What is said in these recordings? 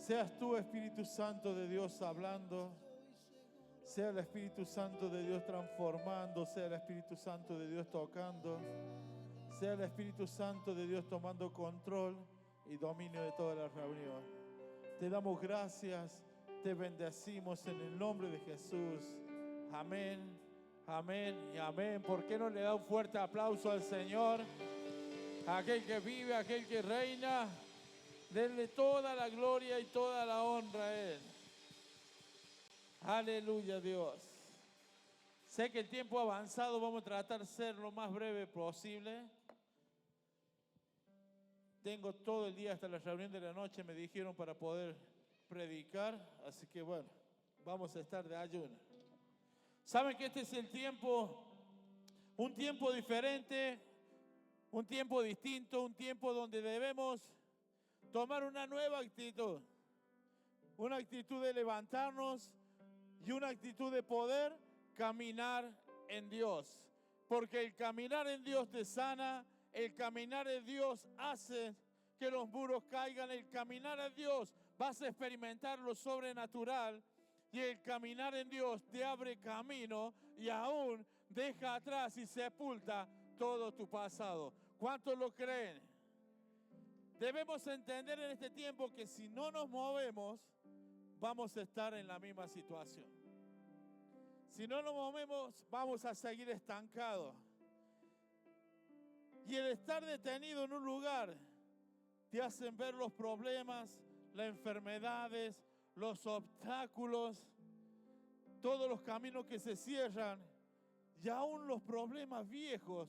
Seas tú, Espíritu Santo de Dios, hablando. Sea el Espíritu Santo de Dios transformando. Sea el Espíritu Santo de Dios tocando. Sea el Espíritu Santo de Dios tomando control y dominio de toda la reunión. Te damos gracias, te bendecimos en el nombre de Jesús. Amén, amén y amén. ¿Por qué no le da un fuerte aplauso al Señor? Aquel que vive, aquel que reina. Denle toda la gloria y toda la honra a Él. Aleluya, Dios. Sé que el tiempo ha avanzado, vamos a tratar de ser lo más breve posible. Tengo todo el día hasta la reunión de la noche, me dijeron, para poder predicar. Así que bueno, vamos a estar de ayuno. Saben que este es el tiempo, un tiempo diferente, un tiempo distinto, un tiempo donde debemos tomar una nueva actitud. Una actitud de levantarnos y una actitud de poder caminar en Dios. Porque el caminar en Dios te sana, el caminar en Dios hace que los muros caigan, el caminar en Dios vas a experimentar lo sobrenatural y el caminar en Dios te abre camino y aún deja atrás y sepulta todo tu pasado. ¿Cuántos lo creen? Debemos entender en este tiempo que si no nos movemos, vamos a estar en la misma situación. Si no nos movemos, vamos a seguir estancados. Y el estar detenido en un lugar te hacen ver los problemas, las enfermedades, los obstáculos, todos los caminos que se cierran y aún los problemas viejos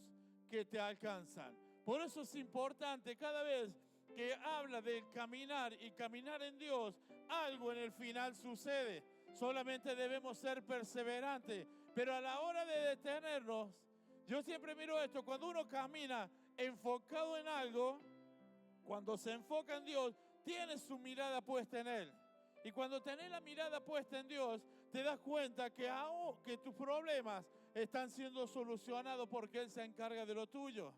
que te alcanzan. Por eso es importante cada vez que habla del caminar y caminar en Dios, algo en el final sucede. Solamente debemos ser perseverantes. Pero a la hora de detenernos, yo siempre miro esto, cuando uno camina enfocado en algo, cuando se enfoca en Dios, tiene su mirada puesta en Él. Y cuando tenés la mirada puesta en Dios, te das cuenta que tus problemas están siendo solucionados porque Él se encarga de lo tuyo.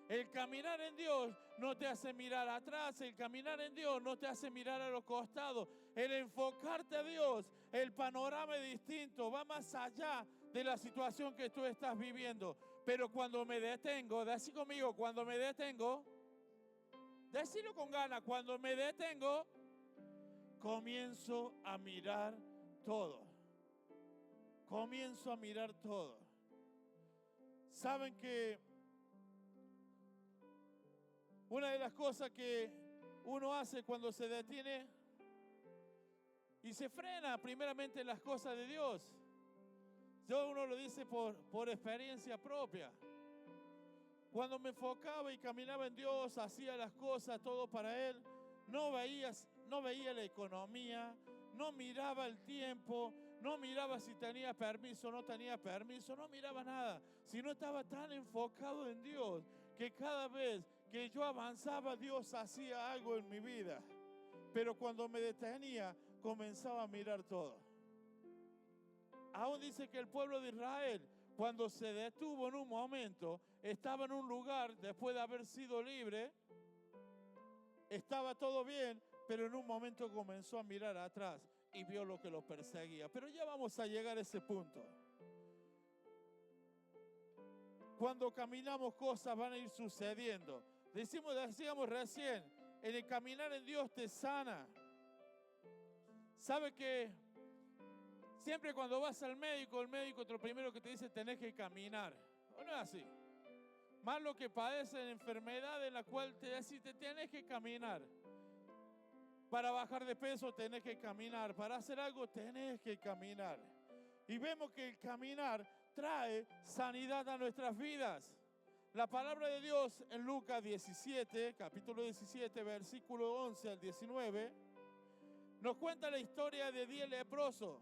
El caminar en Dios no te hace mirar atrás, el caminar en Dios no te hace mirar a los costados. El enfocarte a Dios, el panorama es distinto, va más allá de la situación que tú estás viviendo. Pero cuando me detengo, decí conmigo, cuando me detengo, decilo con ganas, cuando me detengo, comienzo a mirar todo. Comienzo a mirar todo. Saben que una de las cosas que uno hace cuando se detiene y se frena primeramente en las cosas de Dios. Uno lo dice por experiencia propia. Cuando me enfocaba y caminaba en Dios, hacía las cosas, todo para Él, no veía la economía, no miraba el tiempo, no miraba si tenía permiso o no tenía permiso, no miraba nada, sino estaba tan enfocado en Dios que cada vez que yo avanzaba, Dios hacía algo en mi vida. Pero cuando me detenía, comenzaba a mirar todo. Aún dice que el pueblo de Israel, cuando se detuvo en un momento, estaba en un lugar, después de haber sido libre, estaba todo bien, pero en un momento comenzó a mirar atrás y vio lo que lo perseguía. Pero ya vamos a llegar a ese punto. Cuando caminamos, cosas van a ir sucediendo. Decíamos recién, en el caminar en Dios te sana. ¿Sabe que siempre cuando vas al médico, el médico lo primero que te dice, tenés que caminar? ¿O no es así? Más lo que padecen enfermedad en la cual te dice, te tenés que caminar. Para bajar de peso tenés que caminar. Para hacer algo tenés que caminar. Y vemos que el caminar trae sanidad a nuestras vidas. La palabra de Dios en Lucas 17, capítulo 17, versículo 11 al 19, nos cuenta la historia de 10 leprosos.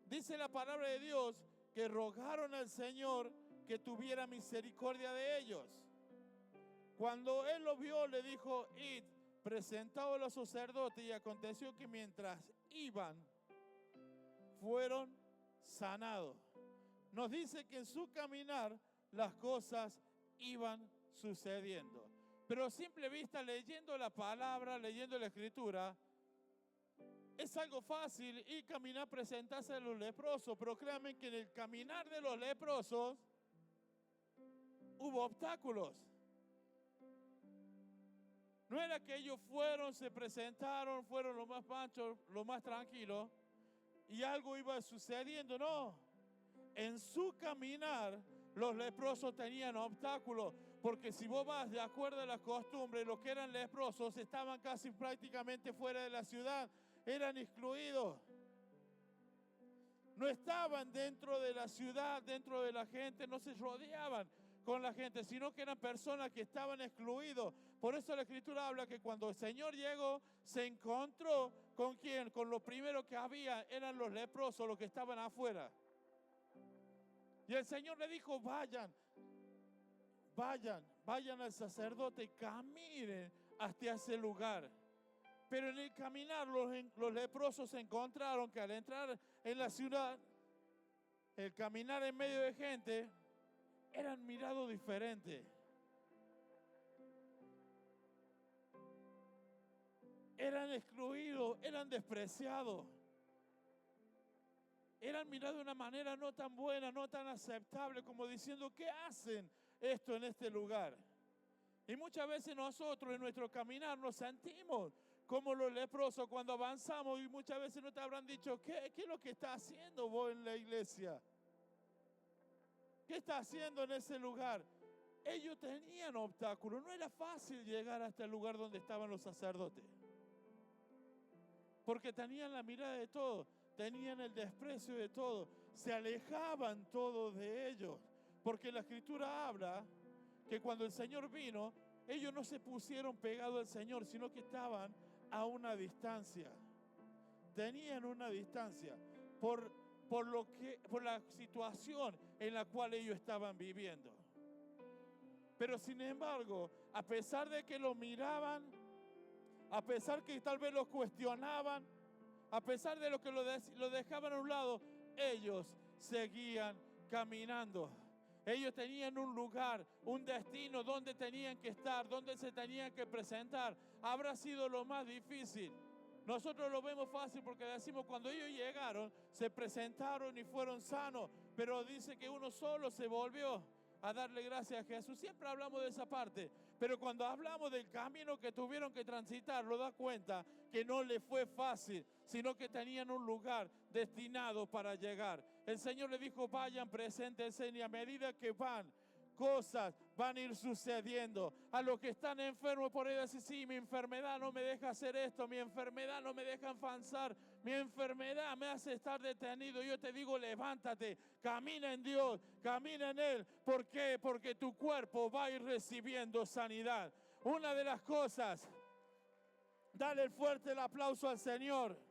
Dice la palabra de Dios que rogaron al Señor que tuviera misericordia de ellos. Cuando Él los vio, le dijo, id, presentaos a los sacerdotes, y aconteció que mientras iban, fueron sanados. Nos dice que en su caminar las cosas iban sucediendo. Pero a simple vista, leyendo la palabra, leyendo la escritura, Es algo fácil ir caminar, presentarse a los leprosos, pero créanme que en el caminar de los leprosos hubo obstáculos. No era que ellos fueron, se presentaron, fueron lo más panchos, lo más tranquilos y algo iba sucediendo. No, en su caminar los leprosos tenían obstáculos, porque si vos vas de acuerdo a las costumbres, los que eran leprosos estaban casi prácticamente fuera de la ciudad, eran excluidos. No estaban dentro de la ciudad, dentro de la gente, no se rodeaban con la gente, sino que eran personas que estaban excluidos. Por eso la Escritura habla que cuando el Señor llegó, se encontró con quién, con lo primero que había, eran los leprosos, los que estaban afuera. Y el Señor le dijo, vayan al sacerdote y caminen hasta ese lugar. Pero en el caminar los leprosos se encontraron que al entrar en la ciudad, el caminar en medio de gente, eran mirados diferentes. Eran excluidos, eran despreciados. Eran mirados de una manera no tan buena, no tan aceptable, como diciendo, ¿qué hacen esto en este lugar? Y muchas veces nosotros en nuestro caminar nos sentimos como los leprosos cuando avanzamos y muchas veces no te habrán dicho, ¿qué es lo que está haciendo vos en la iglesia? ¿Qué está haciendo en ese lugar? Ellos tenían obstáculos, no era fácil llegar hasta el lugar donde estaban los sacerdotes. Porque tenían la mirada de todos, tenían el desprecio de todos, se alejaban todos de ellos. Porque la Escritura habla que cuando el Señor vino, ellos no se pusieron pegados al Señor, sino que estaban a una distancia. Tenían una distancia por la situación en la cual ellos estaban viviendo. Pero sin embargo, a pesar de que lo miraban, a pesar que tal vez lo cuestionaban, a pesar de lo que lo dejaban a un lado, ellos seguían caminando. Ellos tenían un lugar, un destino donde tenían que estar, donde se tenían que presentar. Habrá sido lo más difícil. Nosotros lo vemos fácil porque decimos cuando ellos llegaron, se presentaron y fueron sanos, pero dice que uno solo se volvió a darle gracias a Jesús. Siempre hablamos de esa parte, pero cuando hablamos del camino que tuvieron que transitar, lo da cuenta que no le fue fácil, sino que tenían un lugar destinado para llegar. El Señor le dijo, vayan, preséntense, y a medida que van, cosas van a ir sucediendo. A los que están enfermos por ahí decir, sí, mi enfermedad no me deja hacer esto, mi enfermedad no me deja avanzar, mi enfermedad me hace estar detenido. Yo te digo, levántate, camina en Dios, camina en Él. ¿Por qué? Porque tu cuerpo va a ir recibiendo sanidad. Una de las cosas, dale el fuerte el aplauso al Señor.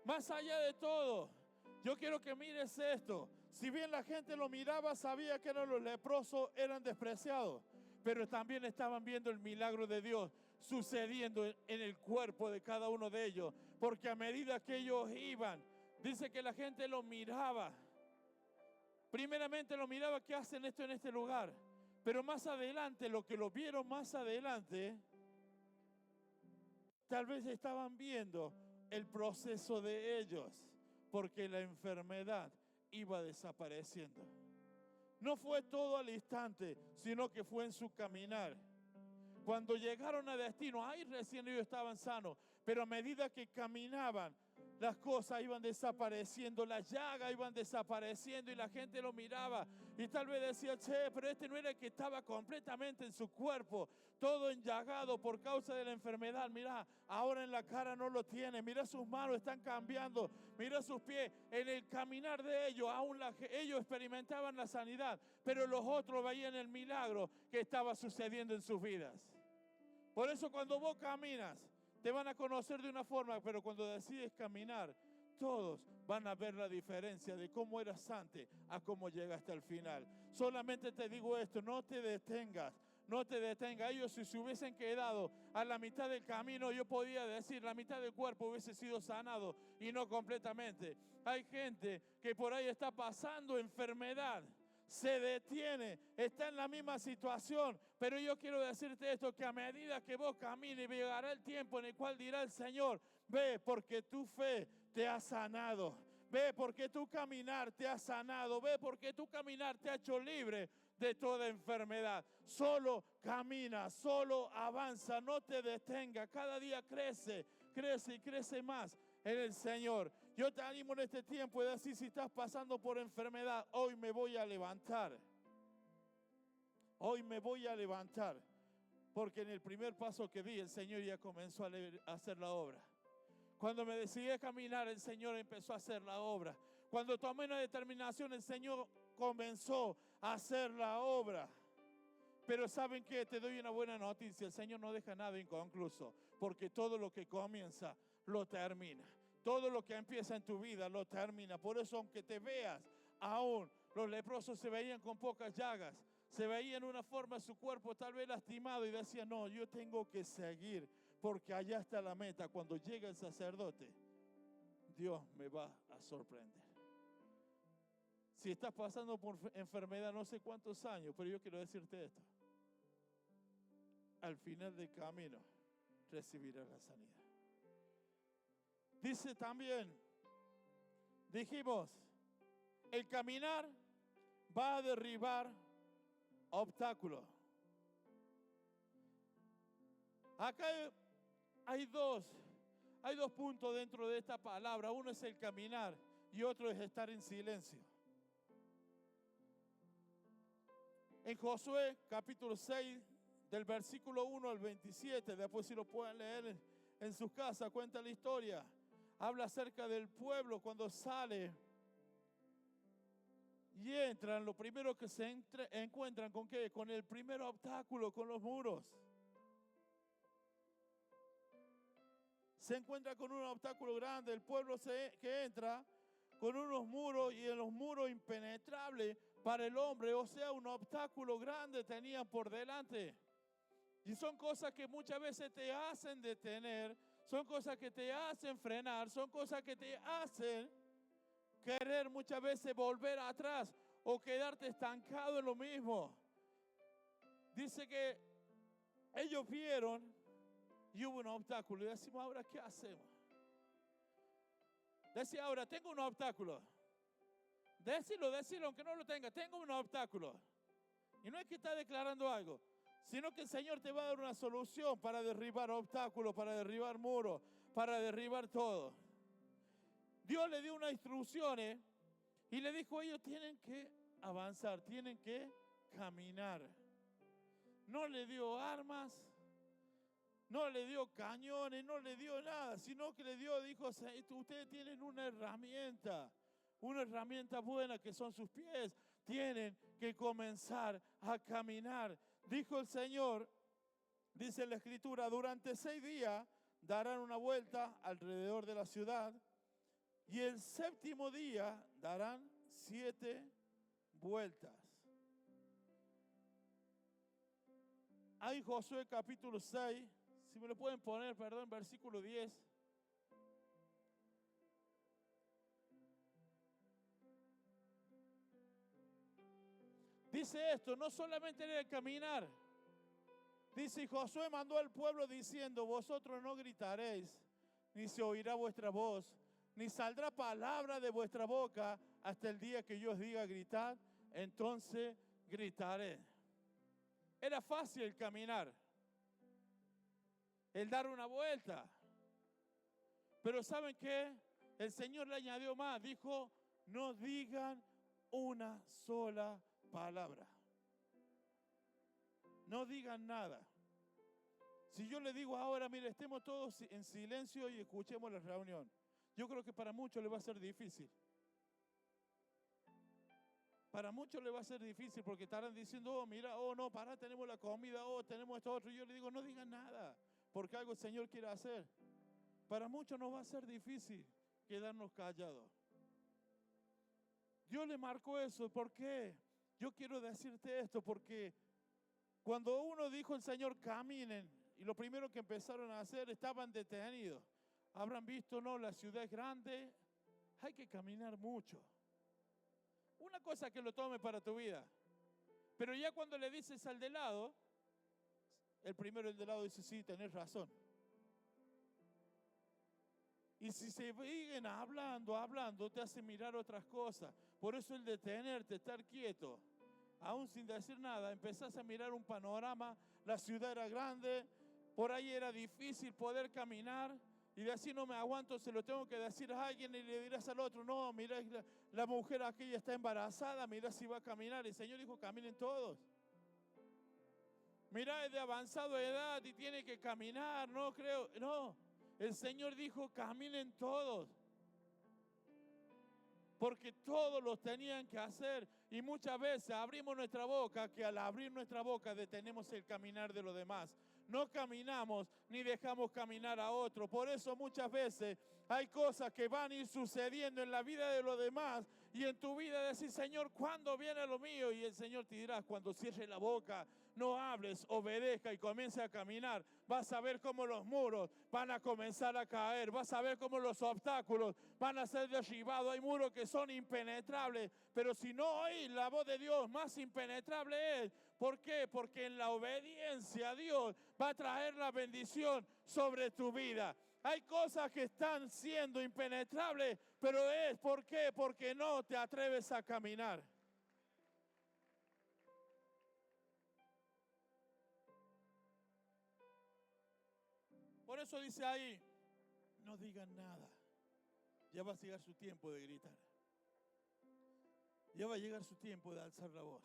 Más allá de todo, yo quiero que mires esto. Si bien la gente lo miraba, sabía que los leprosos eran despreciados, pero también estaban viendo el milagro de Dios sucediendo en el cuerpo de cada uno de ellos. Porque a medida que ellos iban, dice que la gente lo miraba. Primeramente lo miraba, ¿qué hacen esto en este lugar? Pero más adelante, lo que lo vieron más adelante, tal vez estaban viendo el proceso de ellos, porque la enfermedad iba desapareciendo. No fue todo al instante, sino que fue en su caminar. Cuando llegaron a destino, ahí recién ellos estaban sanos, pero a medida que caminaban, las cosas iban desapareciendo, las llagas iban desapareciendo y la gente lo miraba y tal vez decía, che, pero este no era el que estaba completamente en su cuerpo, todo enllagado por causa de la enfermedad. Mira, ahora en la cara no lo tiene, mira sus manos están cambiando, mira sus pies. En el caminar de ellos, aún ellos experimentaban la sanidad, pero los otros veían el milagro que estaba sucediendo en sus vidas. Por eso cuando vos caminas, te van a conocer de una forma, pero cuando decides caminar, todos van a ver la diferencia de cómo eras antes a cómo llegaste al final. Solamente te digo esto, no te detengas, no te detengas. Ellos si se hubiesen quedado a la mitad del camino, yo podía decir, la mitad del cuerpo hubiese sido sanado y no completamente. Hay gente que por ahí está pasando enfermedad, se detiene, está en la misma situación. Pero yo quiero decirte esto, que a medida que vos camines, llegará el tiempo en el cual dirá el Señor, ve, porque tu fe te ha sanado. Ve, porque tu caminar te ha sanado. Ve, porque tu caminar te ha hecho libre de toda enfermedad. Solo camina, solo avanza, no te detenga. Cada día crece, crece y crece más en el Señor. Yo te animo en este tiempo y decir, si estás pasando por enfermedad, hoy me voy a levantar. Hoy me voy a levantar. Porque en el primer paso que di, el Señor ya comenzó a hacer la obra. Cuando me decidí a caminar, el Señor empezó a hacer la obra. Cuando tomé una determinación, el Señor comenzó a hacer la obra. Pero ¿saben qué? Te doy una buena noticia. El Señor no deja nada inconcluso, porque todo lo que comienza, lo termina. Todo lo que empieza en tu vida, lo termina. Por eso, aunque te veas, aún los leprosos se veían con pocas llagas, se veían en una forma su cuerpo tal vez lastimado y decían, no, yo tengo que seguir, porque allá está la meta. Cuando llega el sacerdote, Dios me va a sorprender. Si estás pasando por enfermedad, no sé cuántos años, pero yo quiero decirte esto. Al final del camino, recibirás la sanidad. Dice también, dijimos, el caminar va a derribar obstáculos. Acá hay dos puntos dentro de esta palabra. Uno es el caminar y otro es estar en silencio. En Josué capítulo 6, del versículo 1 al 27, después si lo pueden leer en sus casas, cuenta la historia. Habla acerca del pueblo cuando sale y entran. Lo primero que se encuentran con ¿qué? Con el primer obstáculo, con los muros. Se encuentra con un obstáculo grande. El pueblo que entra con unos muros, y en los muros impenetrables para el hombre, o sea, un obstáculo grande tenían por delante. Y son cosas que muchas veces te hacen detener, son cosas que te hacen frenar, son cosas que te hacen querer muchas veces volver atrás o quedarte estancado en lo mismo. Dice que ellos vieron y hubo un obstáculo y decimos, ahora ¿qué hacemos? Decía, ahora tengo un obstáculo. Decilo, aunque no lo tenga, tengo un obstáculo. Y no es que está declarando algo, sino que el Señor te va a dar una solución para derribar obstáculos, para derribar muros, para derribar todo. Dios le dio unas instrucciones y le dijo, ellos tienen que avanzar, tienen que caminar. No le dio armas, no le dio cañones, no le dio nada, sino que dijo, ustedes tienen una herramienta buena que son sus pies, tienen que comenzar a caminar. Dijo el Señor, dice la Escritura, durante 6 días darán una vuelta alrededor de la ciudad y el 7º día darán 7 vueltas. Hay Josué capítulo 6, si me lo pueden poner, perdón, versículo 10. Dice esto, no solamente en el caminar. Dice, y Josué mandó al pueblo diciendo, vosotros no gritaréis, ni se oirá vuestra voz, ni saldrá palabra de vuestra boca hasta el día que yo os diga gritad, entonces gritaré. Era fácil el caminar, el dar una vuelta. Pero ¿saben qué? El Señor le añadió más, dijo, no digan una sola palabra. No digan nada. Si yo le digo ahora, mire, estemos todos en silencio y escuchemos la reunión, yo creo que para muchos le va a ser difícil. Para muchos le va a ser difícil porque estarán diciendo, oh, mira, oh, no, para, tenemos la comida, oh, tenemos esto otro. Y yo le digo, no digan nada, porque algo el Señor quiere hacer. Para muchos nos va a ser difícil quedarnos callados. Dios le marcó eso. ¿Por qué? Yo quiero decirte esto porque cuando uno dijo el Señor caminen, y lo primero que empezaron a hacer, estaban detenidos. Habrán visto, no, la ciudad es grande, hay que caminar mucho. Una cosa que lo tome para tu vida. Pero ya cuando le dices al de lado, el primero, el de lado, dice, sí, tenés razón. Y si se siguen hablando, te hace mirar otras cosas. Por eso el detenerte, estar quieto, aún sin decir nada, empezás a mirar un panorama. La ciudad era grande, por ahí era difícil poder caminar. Y decir, no me aguanto, se lo tengo que decir a alguien, y le dirás al otro, no, mira, la mujer aquella está embarazada, mira si va a caminar. El Señor dijo, caminen todos. Mira, es de avanzada edad y tiene que caminar, no creo, no. El Señor dijo, caminen todos. Porque todos los tenían que hacer. Y muchas veces abrimos nuestra boca, que al abrir nuestra boca detenemos el caminar de los demás. No caminamos ni dejamos caminar a otro. Por eso muchas veces hay cosas que van a ir sucediendo en la vida de los demás. Y en tu vida decir, Señor, ¿cuándo viene lo mío? Y el Señor te dirá, cuando cierres la boca, no hables, obedezca y comience a caminar. Vas a ver cómo los muros van a comenzar a caer. Vas a ver cómo los obstáculos van a ser derribados. Hay muros que son impenetrables, pero si no oís la voz de Dios, más impenetrable es. ¿Por qué? Porque en la obediencia a Dios va a traer la bendición sobre tu vida. Hay cosas que están siendo impenetrables, pero es ¿por qué? Porque no te atreves a caminar. Por eso dice ahí, no digan nada. Ya va a llegar su tiempo de gritar. Ya va a llegar su tiempo de alzar la voz.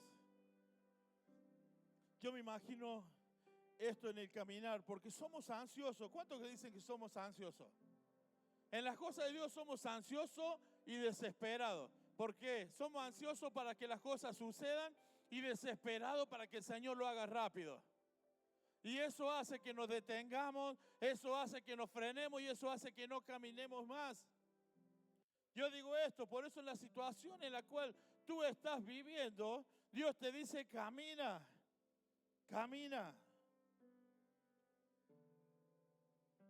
Yo me imagino esto en el caminar, porque somos ansiosos. ¿Cuántos que dicen que somos ansiosos? En las cosas de Dios somos ansiosos y desesperados. ¿Por qué? Somos ansiosos para que las cosas sucedan y desesperados para que el Señor lo haga rápido. Y eso hace que nos detengamos, eso hace que nos frenemos y eso hace que no caminemos más. Yo digo esto, por eso en la situación en la cual tú estás viviendo, Dios te dice, camina, camina.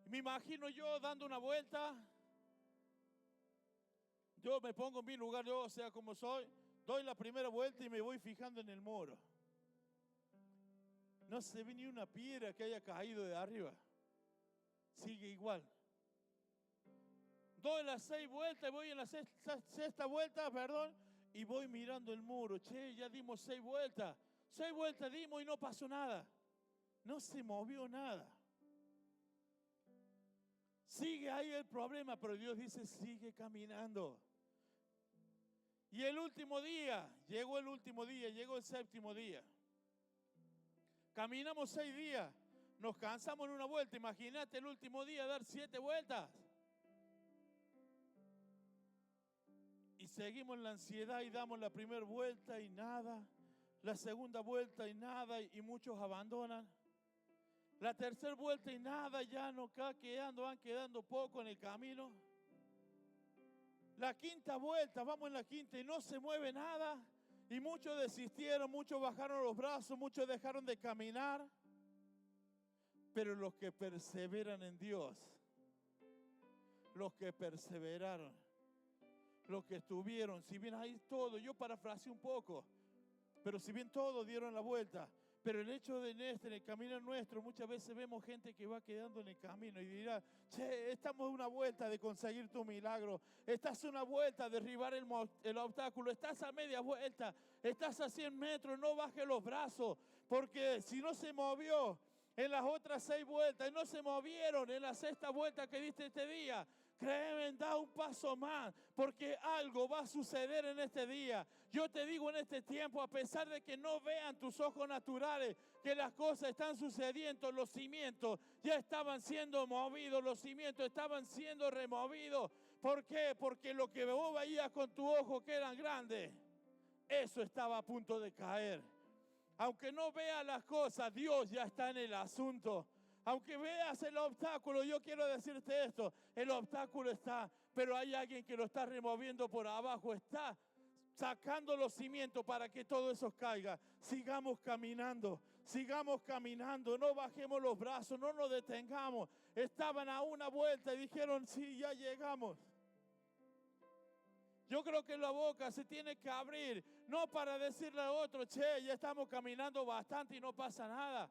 Me imagino yo dando una vuelta, yo me pongo en mi lugar, yo sea como soy, doy la primera vuelta y me voy fijando en el muro. No se ve ni una piedra que haya caído de arriba. Sigue igual. Doy las 6 vueltas, voy en la sexta vuelta, y voy mirando el muro. Che, ya dimos 6 vueltas. 6 vueltas dimos y no pasó nada. No se movió nada. Sigue ahí el problema, pero Dios dice, sigue caminando. Y el último día, llegó el séptimo día. Caminamos 6 días, nos cansamos en una vuelta. Imagínate el último día dar 7 vueltas. Y seguimos en la ansiedad y damos la primera vuelta y nada. La segunda vuelta y nada, y muchos abandonan. La tercera vuelta y nada, ya no van quedando poco en el camino. La quinta vuelta, vamos en la quinta y no se mueve nada. Y muchos desistieron, muchos bajaron los brazos, muchos dejaron de caminar. Pero los que perseveran en Dios, los que perseveraron, los que estuvieron, si bien ahí todo, yo parafraseé un poco, pero si bien todos dieron la vuelta, pero el hecho de en el camino nuestro, muchas veces vemos gente que va quedando en el camino y dirá, che, estamos en una vuelta de conseguir tu milagro, estás en una vuelta de derribar el obstáculo, estás a media vuelta, estás a 100 metros, no bajes los brazos, porque si no se movió en las otras 6 vueltas y no se movieron en la sexta vuelta que diste este día, créeme, da un paso más, porque algo va a suceder en este día. Yo te digo en este tiempo, a pesar de que no vean tus ojos naturales que las cosas están sucediendo, los cimientos ya estaban siendo movidos, los cimientos estaban siendo removidos. ¿Por qué? Porque lo que vos veías con tu ojo que eran grandes, eso estaba a punto de caer. Aunque no veas las cosas, Dios ya está en el asunto. Aunque veas el obstáculo, yo quiero decirte esto, el obstáculo está, pero hay alguien que lo está removiendo por abajo, está sacando los cimientos para que todo eso caiga. Sigamos caminando, no bajemos los brazos, no nos detengamos. Estaban a una vuelta y dijeron, sí, ya llegamos. Yo creo que la boca se tiene que abrir, no para decirle a otro, che, ya estamos caminando bastante y no pasa nada.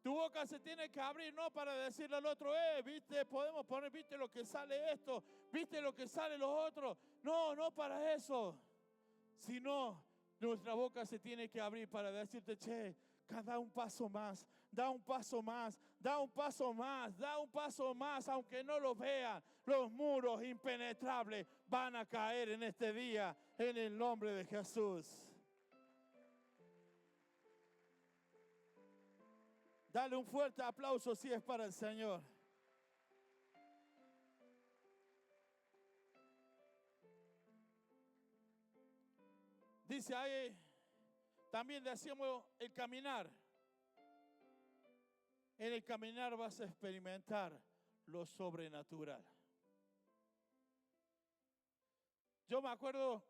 Tu boca se tiene que abrir, no para decirle al otro, viste, podemos poner, viste lo que sale esto, viste lo que sale los otros. No, no para eso. Sino, nuestra boca se tiene que abrir para decirte, che, da un paso más, da un paso más, da un paso más, da un paso más, aunque no lo vean. Los muros impenetrables van a caer en este día, en el nombre de Jesús. Dale un fuerte aplauso si es para el Señor. Dice ahí, también decíamos el caminar. En el caminar vas a experimentar lo sobrenatural. Yo me acuerdo,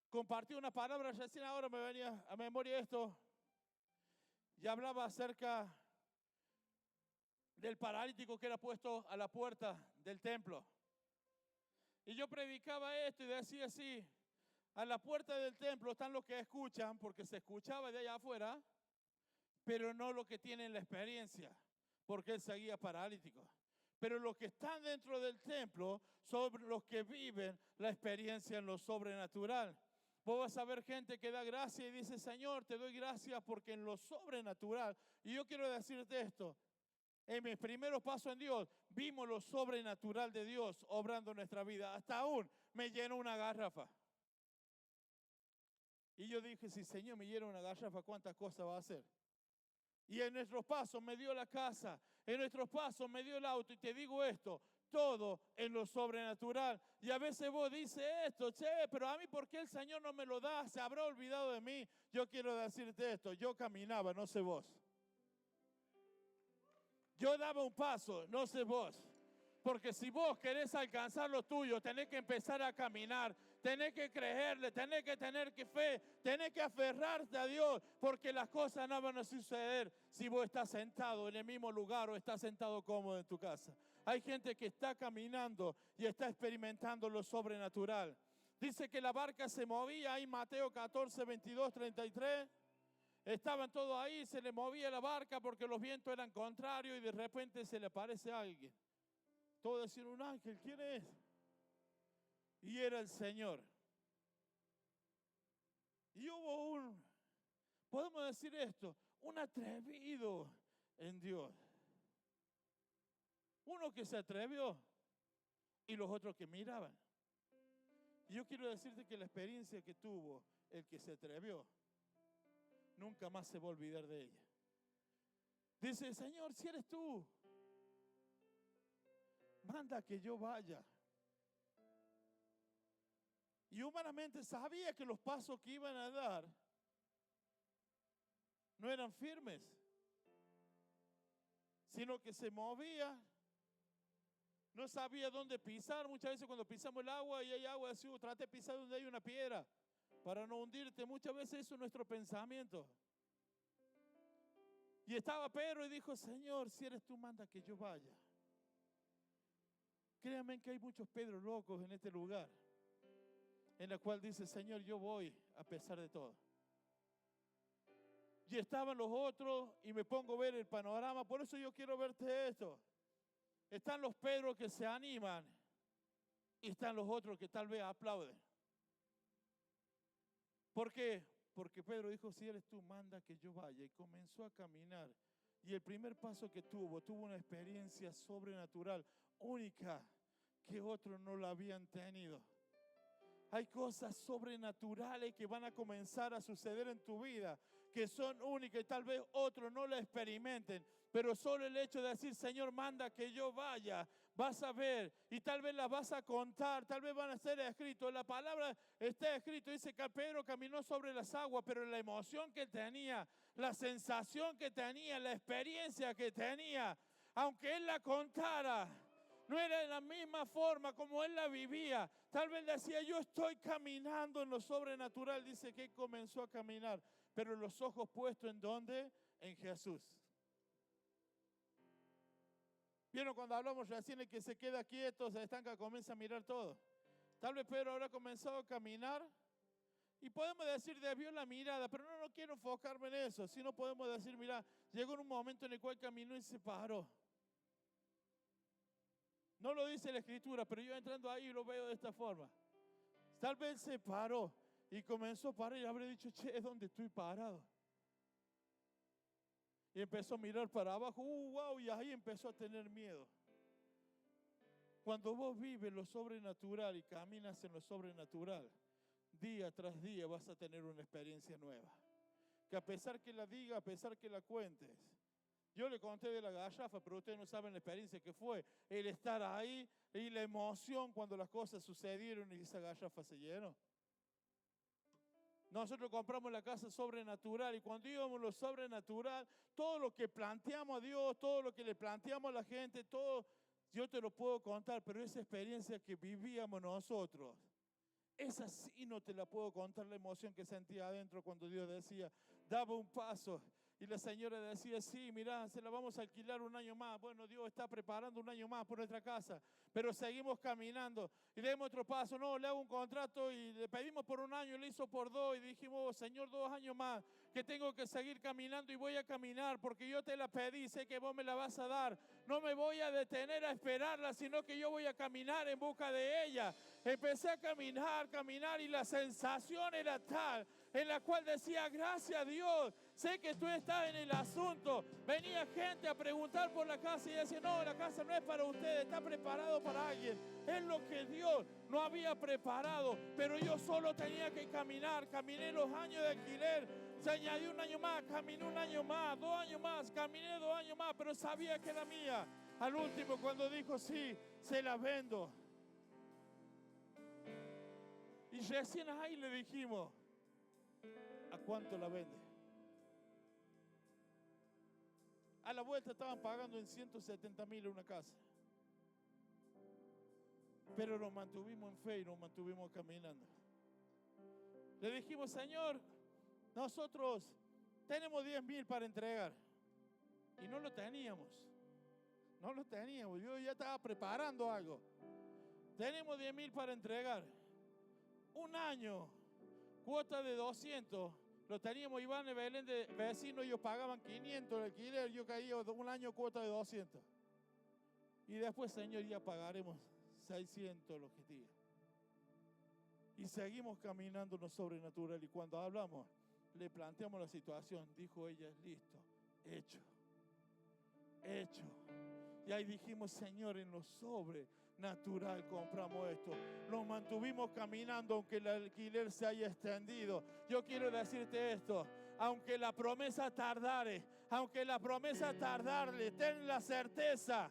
compartí una palabra, recién ahora me venía a memoria esto, y hablaba acerca del paralítico que era puesto a la puerta del templo. Y yo predicaba esto y decía así, a la puerta del templo están los que escuchan, porque se escuchaba de allá afuera, pero no los que tienen la experiencia, porque él seguía paralítico. Pero los que están dentro del templo son los que viven la experiencia en lo sobrenatural. Vos vas a ver gente que da gracia y dice, Señor, te doy gracias porque en lo sobrenatural, y yo quiero decirte esto, en mis primeros pasos en Dios, vimos lo sobrenatural de Dios obrando en nuestra vida. Hasta aún me llenó una garrafa. Y yo dije, si Señor me llena una garrafa, ¿cuántas cosas va a hacer? Y en nuestros pasos me dio la casa, en nuestros pasos me dio el auto. Y te digo esto, todo en lo sobrenatural. Y a veces vos dices esto, che, pero a mí ¿por qué el Señor no me lo da? ¿Se habrá olvidado de mí? Yo quiero decirte esto, yo caminaba, no sé vos. Yo daba un paso, no sé vos. Porque si vos querés alcanzar lo tuyo, tenés que empezar a caminar, tenés que creerle, tenés que tener fe, tenés que aferrarte a Dios, porque las cosas no van a suceder si vos estás sentado en el mismo lugar o estás sentado cómodo en tu casa. Hay gente que está caminando y está experimentando lo sobrenatural. Dice que la barca se movía ahí, Mateo 14, 22, 33. Estaban todos ahí, se le movía la barca porque los vientos eran contrarios y de repente se le aparece alguien. Todos decían, un ángel, ¿quién es? Y era el Señor. Y hubo podemos decir esto, un atrevido en Dios. Uno que se atrevió y los otros que miraban. Y yo quiero decirte que la experiencia que tuvo el que se atrevió, nunca más se va a olvidar de ella. Dice, Señor, si eres tú, manda que yo vaya. Y humanamente sabía que los pasos que iban a dar no eran firmes, sino que se movía, no sabía dónde pisar. Muchas veces cuando pisamos el agua y hay agua, así, trate de pisar donde hay una piedra para no hundirte. Muchas veces eso es nuestro pensamiento. Y estaba Pedro y dijo, Señor, si eres tú, manda que yo vaya. Créanme que hay muchos Pedros locos en este lugar, en la cual dice, Señor, yo voy a pesar de todo. Y estaban los otros y me pongo a ver el panorama, por eso yo quiero verte esto. Están los Pedros que se animan y están los otros que tal vez aplauden. ¿Por qué? Porque Pedro dijo, si eres tú, manda que yo vaya. Y comenzó a caminar. Y el primer paso que tuvo una experiencia sobrenatural, única, que otros no la habían tenido. Hay cosas sobrenaturales que van a comenzar a suceder en tu vida, que son únicas y tal vez otros no la experimenten. Pero solo el hecho de decir, Señor, manda que yo vaya, vas a ver y tal vez las vas a contar, tal vez van a ser escritos. La palabra está escrito, dice que Pedro caminó sobre las aguas, pero la emoción que tenía, la sensación que tenía, la experiencia que tenía, aunque él la contara, no era de la misma forma como él la vivía. Tal vez decía, yo estoy caminando en lo sobrenatural. Dice que comenzó a caminar, pero los ojos puestos ¿en dónde? En Jesús. ¿Vieron cuando hablamos recién el que se queda quieto, se estanca, comienza a mirar todo? Tal vez Pedro habrá comenzado a caminar y podemos decir, desvió la mirada, pero no quiero enfocarme en eso. Si no podemos decir, mira, llegó en un momento en el cual caminó y se paró. No lo dice la Escritura, pero yo entrando ahí lo veo de esta forma. Tal vez se paró y comenzó a parar y habré dicho, che, es donde estoy parado. Y empezó a mirar para abajo, wow, y ahí empezó a tener miedo. Cuando vos vives lo sobrenatural y caminas en lo sobrenatural, día tras día vas a tener una experiencia nueva. Que a pesar que la diga, a pesar que la cuentes. Yo le conté de la gallafa, pero ustedes no saben la experiencia que fue. El estar ahí y la emoción cuando las cosas sucedieron y esa gallafa se llenó. Nosotros compramos la casa sobrenatural y cuando íbamos a lo sobrenatural, todo lo que planteamos a Dios, todo lo que le planteamos a la gente, todo, yo te lo puedo contar, pero esa experiencia que vivíamos nosotros, esa sí no te la puedo contar, la emoción que sentía adentro cuando Dios decía, daba un paso. Y la señora decía, sí, mirá, se la vamos a alquilar un año más. Bueno, Dios está preparando un año más por nuestra casa. Pero seguimos caminando. Y demos otro paso. No, le hago un contrato y le pedimos por un año, le hizo por 2. Y dijimos, Señor, 2 años más, que tengo que seguir caminando y voy a caminar porque yo te la pedí, sé que vos me la vas a dar. No me voy a detener a esperarla, sino que yo voy a caminar en busca de ella. Empecé a caminar y la sensación era tal en la cual decía, gracias a Dios, sé que tú estás en el asunto. Venía gente a preguntar por la casa y decía, no, la casa no es para ustedes, está preparado para alguien. Es lo que Dios no había preparado, pero yo solo tenía que caminar. Caminé los años de alquiler, se añadió un año más, caminé un año más, 2 años más, caminé 2 años más, pero sabía que era mía. Al último, cuando dijo, sí, se la vendo. Y recién ahí le dijimos, ¿a cuánto la vende? A la vuelta estaban pagando en 170,000 una casa. Pero nos mantuvimos en fe y nos mantuvimos caminando. Le dijimos, Señor, nosotros tenemos 10,000 para entregar. Y no lo teníamos. No lo teníamos. Yo ya estaba preparando algo. Tenemos 10,000 para entregar. Un año, cuota de 200. Lo teníamos Iván y Belén de vecino, ellos pagaban 500 el alquiler, yo caía un año cuota de 200. Y después, Señor, ya pagaremos 600 los que digan. Y seguimos caminando en lo sobrenatural. Y cuando hablamos, le planteamos la situación, dijo ella, listo, hecho. Y ahí dijimos, Señor, en lo sobrenatural compramos esto. Nos mantuvimos caminando aunque el alquiler se haya extendido. Yo quiero decirte esto, aunque la promesa tardare, ten la certeza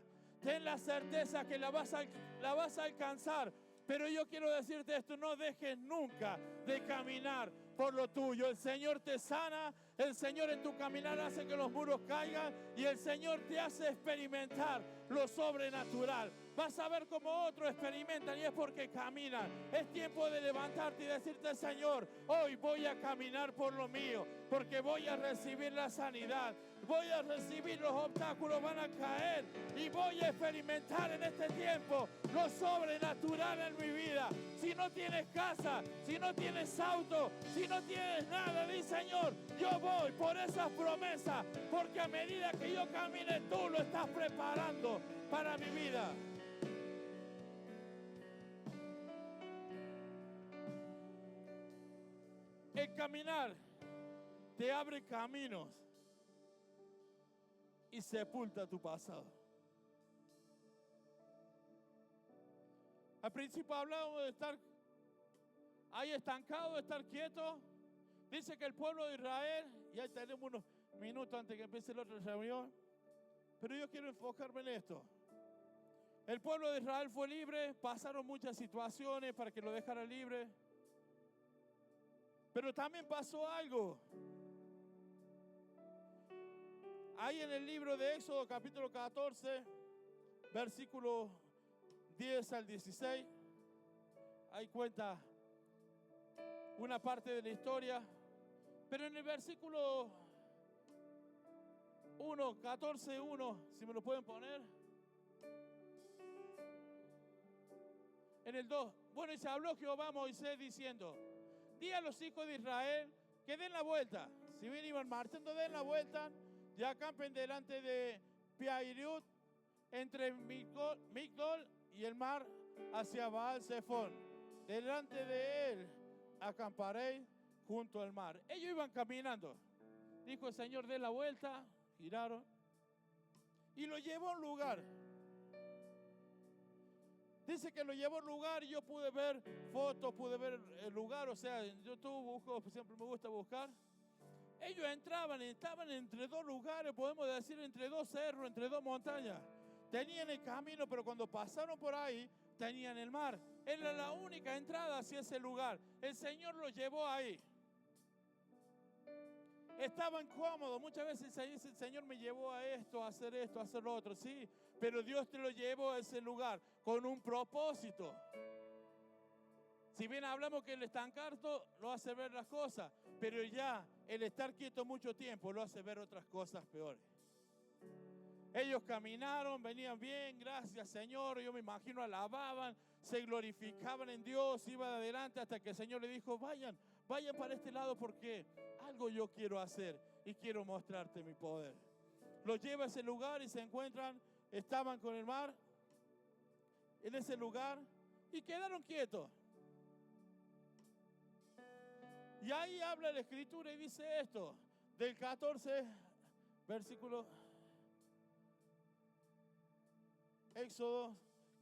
que la vas a alcanzar. Pero yo quiero decirte esto, no dejes nunca de caminar por lo tuyo. El Señor te sana, el Señor en tu caminar hace que los muros caigan y el Señor te hace experimentar lo sobrenatural. Vas a ver cómo otros experimentan y es porque caminan. Es tiempo de levantarte y decirte, Señor, hoy voy a caminar por lo mío, porque voy a recibir la sanidad, voy a recibir los obstáculos, van a caer y voy a experimentar en este tiempo lo sobrenatural en mi vida. Si no tienes casa, si no tienes auto, si no tienes nada, di, Señor, yo voy por esas promesas, porque a medida que yo camine, tú lo estás preparando para mi vida. El caminar te abre caminos y sepulta tu pasado. Al principio hablábamos de estar ahí estancado, de estar quieto. Dice que el pueblo de Israel, y ahí tenemos unos minutos antes que empiece la otra reunión, pero yo quiero enfocarme en esto. El pueblo de Israel fue libre, pasaron muchas situaciones para que lo dejara libre. Pero también pasó algo. Ahí en el libro de Éxodo, capítulo 14, versículo 10 al 16, ahí cuenta una parte de la historia. Pero en el versículo 1, 14, 1, si me lo pueden poner. En el 2, Bueno, y se habló Jehová a Moisés diciendo, di a los hijos de Israel que den la vuelta. Si bien iban marchando, den la vuelta y acampen delante de Piairut, entre Migdol y el mar, hacia Baal Zephón. Delante de él acamparéis junto al mar. Ellos iban caminando. Dijo el Señor, den la vuelta, giraron y lo llevó a un lugar. Dice que lo llevó a un lugar y yo pude ver fotos, pude ver el lugar, o sea, en YouTube busco, siempre me gusta buscar. Ellos estaban entre dos lugares, podemos decir entre dos cerros, entre dos montañas. Tenían el camino, pero cuando pasaron por ahí, tenían el mar. Era la única entrada hacia ese lugar. El Señor los llevó ahí. Estaban cómodos. Muchas veces el Señor me llevó a esto, a hacer lo otro. Sí, pero Dios te lo llevó a ese lugar con un propósito. Si bien hablamos que el estancarto lo hace ver las cosas, pero ya el estar quieto mucho tiempo lo hace ver otras cosas peores. Ellos caminaron, venían bien, gracias Señor. Yo me imagino alababan, se glorificaban en Dios, iban adelante hasta que el Señor le dijo, vayan para este lado porque algo yo quiero hacer y quiero mostrarte mi poder. Los lleva a ese lugar y se encuentran, estaban con el mar en ese lugar y quedaron quietos. Y ahí habla la Escritura y dice esto, del 14, versículo, Éxodo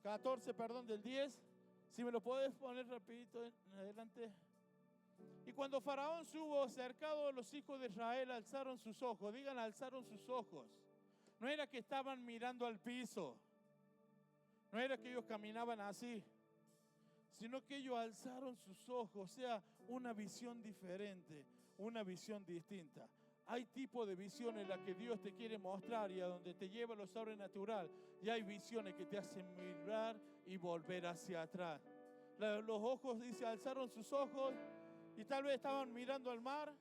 14, del 10, si me lo puedes poner rapidito en adelante. Y cuando Faraón se hubo acercado, los hijos de Israel alzaron sus ojos. Digan, alzaron sus ojos. No era que estaban mirando al piso. No era que ellos caminaban así. Sino que ellos alzaron sus ojos. O sea, una visión diferente, una visión distinta. Hay tipo de visiones en las que Dios te quiere mostrar y a donde te lleva lo sobrenatural. Y hay visiones que te hacen mirar y volver hacia atrás. Los ojos, dice, alzaron sus ojos. Y tal vez estaban mirando al mar,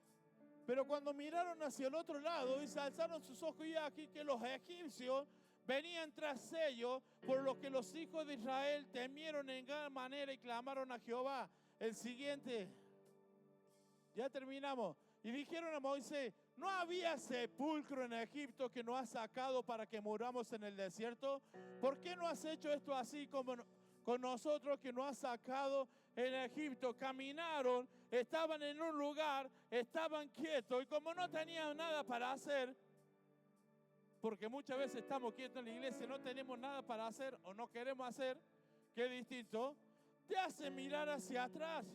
pero cuando miraron hacia el otro lado, dice, alzaron sus ojos y aquí que los egipcios venían tras ellos, por lo que los hijos de Israel temieron en gran manera y clamaron a Jehová. El siguiente, ya terminamos. Y dijeron a Moisés, ¿no había sepulcro en Egipto que nos has sacado para que muramos en el desierto? ¿Por qué no has hecho esto así como con nosotros que nos has sacado en Egipto? Caminaron, estaban en un lugar, estaban quietos y como no tenían nada para hacer, porque muchas veces estamos quietos en la iglesia, no tenemos nada para hacer o no queremos hacer, que es distinto, te hace mirar hacia atrás.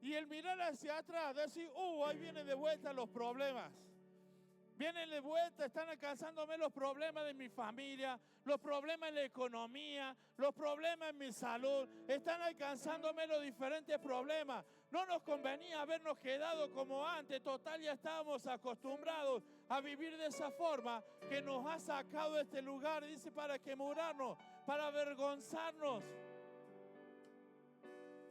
Y el mirar hacia atrás, decir, ahí vienen de vuelta los problemas. Vienen de vuelta, están alcanzándome los problemas de mi familia, los problemas en la economía, los problemas en mi salud. Están alcanzándome los diferentes problemas. No nos convenía habernos quedado como antes. Total, ya estábamos acostumbrados a vivir de esa forma que nos ha sacado de este lugar. Dice, para que murarnos, para avergonzarnos.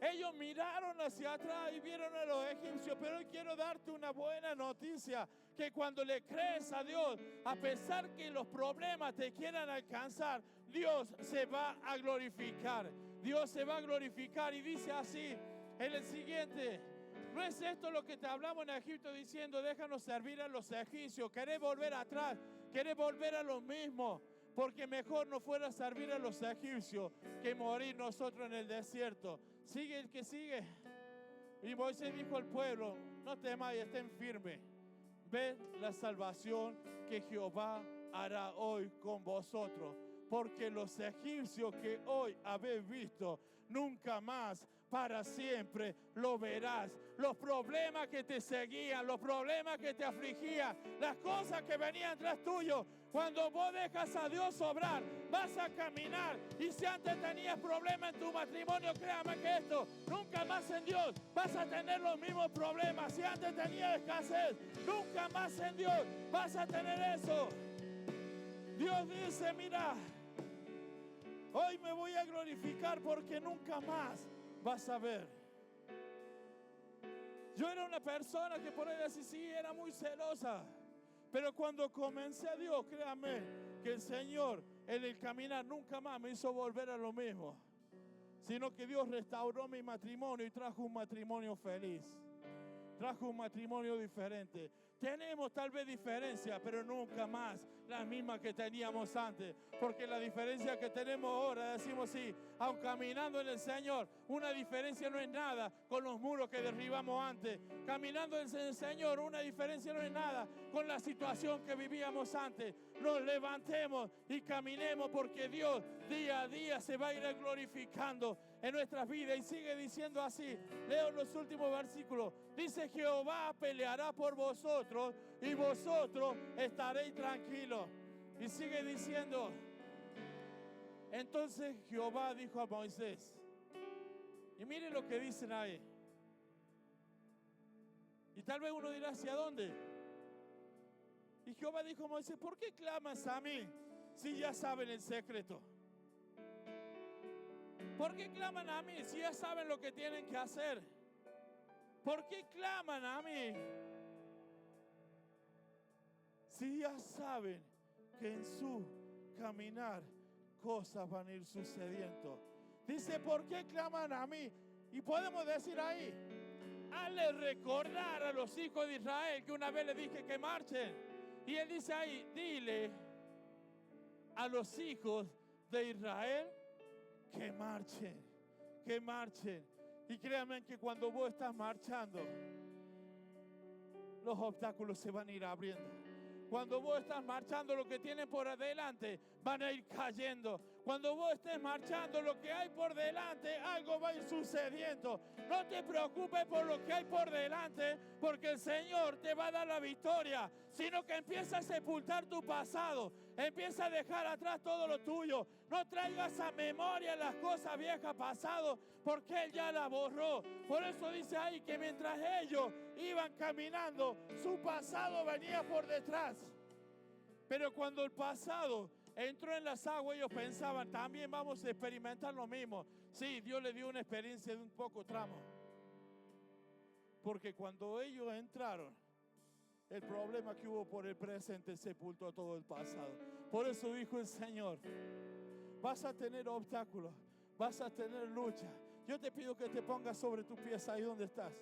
Ellos miraron hacia atrás y vieron a los egipcios, pero hoy quiero darte una buena noticia, que cuando le crees a Dios, a pesar que los problemas te quieran alcanzar, Dios se va a glorificar. Dios se va a glorificar y dice así en el siguiente, ¿no es esto lo que te hablamos en Egipto diciendo, déjanos servir a los egipcios? ¿Querés volver atrás? ¿Querés volver a lo mismo? Porque mejor no fuera servir a los egipcios que morir nosotros en el desierto. Sigue el que sigue. Y Moisés dijo al pueblo, no temáis, estén firmes. Ved la salvación que Jehová hará hoy con vosotros. Porque los egipcios que hoy habéis visto, nunca más, para siempre, lo verás. Los problemas que te seguían, los problemas que te afligían, las cosas que venían tras tuyo, cuando vos dejas a Dios obrar, vas a caminar. Y si antes tenías problemas en tu matrimonio, créame que esto, nunca más en Dios vas a tener los mismos problemas. Si antes tenías escasez, nunca más en Dios vas a tener eso. Dios dice, mira, hoy me voy a glorificar porque nunca más vas a ver. Yo era una persona que por ahí decía, sí, era muy celosa. Pero cuando comencé a Dios, créame que el Señor en el caminar nunca más me hizo volver a lo mismo. sino que Dios restauró mi matrimonio y trajo un matrimonio feliz. Trajo un matrimonio diferente. Tenemos tal vez diferencias, pero nunca más las mismas que teníamos antes. Porque la diferencia que tenemos ahora, decimos sí, aun caminando en el Señor, una diferencia no es nada con los muros que derribamos antes. Caminando en el Señor, una diferencia no es nada con la situación que vivíamos antes. Nos levantemos y caminemos porque Dios día a día se va a ir glorificando en nuestras vidas. Y sigue diciendo así, leo los últimos versículos. Dice: Jehová peleará por vosotros y vosotros estaréis tranquilos. Y sigue diciendo: entonces Jehová dijo a Moisés, y miren lo que dicen ahí. Y tal vez uno dirá: ¿hacia dónde? Y Jehová dijo a Moisés: ¿por qué clamas a mí si ya saben el secreto? ¿Por qué claman a mí si ya saben lo que tienen que hacer? ¿Por qué claman a mí si ya saben que en su caminar cosas van a ir sucediendo? Dice: ¿por qué claman a mí? Y podemos decir ahí, hazle recordar a los hijos de Israel que una vez les dije que marchen. Y él dice ahí: dile a los hijos de Israel que marchen, que marchen. Y créanme que cuando vos estás marchando, los obstáculos se van a ir abriendo. Cuando vos estás marchando, lo que tienen por adelante van a ir cayendo. Cuando vos estés marchando, lo que hay por delante, algo va a ir sucediendo. No te preocupes por lo que hay por delante, porque el Señor te va a dar la victoria. Sino que empieza a sepultar tu pasado. Empieza a dejar atrás todo lo tuyo. No traigas a memoria las cosas viejas pasadas, porque Él ya las borró. Por eso dice ahí que mientras ellos iban caminando, su pasado venía por detrás. Pero cuando el pasado entró en las aguas, ellos pensaban: también vamos a experimentar lo mismo. Sí, Dios le dio una experiencia de un poco tramo. Porque cuando ellos entraron, el problema que hubo por el presente sepultó todo el pasado. Por eso dijo el Señor: vas a tener obstáculos, vas a tener lucha. Yo te pido que te pongas sobre tus pies ahí donde estás.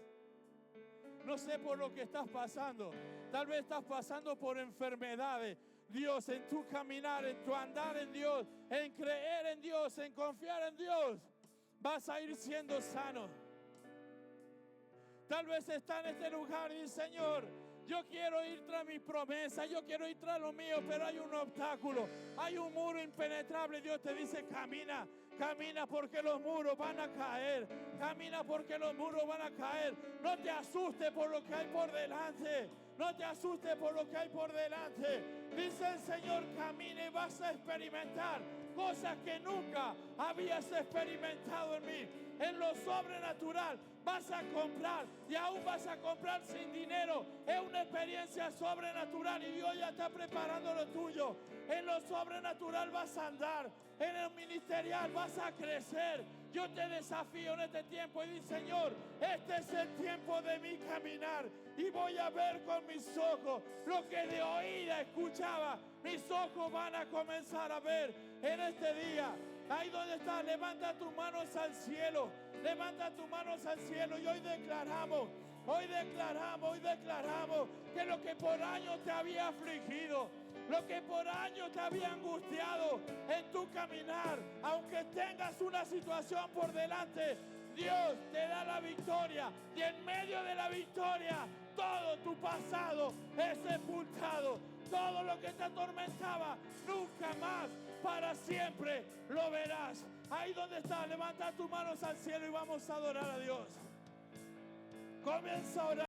No sé por lo que estás pasando. Tal vez estás pasando por enfermedades. Dios, en tu caminar, en tu andar en Dios, en creer en Dios, en confiar en Dios, vas a ir siendo sano. Tal vez está en este lugar y dice: Señor, yo quiero ir tras mis promesas, yo quiero ir tras lo mío, pero hay un obstáculo, hay un muro impenetrable. Dios te dice: camina, camina porque los muros van a caer. Camina porque los muros van a caer. No te asustes por lo que hay por delante. No te asustes por lo que hay por delante. Dice el Señor: camina y vas a experimentar cosas que nunca habías experimentado en mí. En lo sobrenatural vas a comprar y aún vas a comprar sin dinero. Es una experiencia sobrenatural y Dios ya está preparando lo tuyo. En lo sobrenatural vas a andar. En el ministerial vas a crecer. Yo te desafío en este tiempo y dice: Señor, este es el tiempo de mi caminar y voy a ver con mis ojos lo que de oída escuchaba. Mis ojos van a comenzar a ver en este día. Ahí donde estás, levanta tus manos al cielo. Levanta tus manos al cielo y hoy declaramos que lo que por años te había afligido, lo que por años te había angustiado en tu caminar, aunque tengas una situación por delante, Dios te da la victoria. Y en medio de la victoria, todo tu pasado es sepultado. Todo lo que te atormentaba, nunca más, para siempre lo verás. Ahí donde estás, levanta tus manos al cielo y vamos a adorar a Dios. Comienza a orar.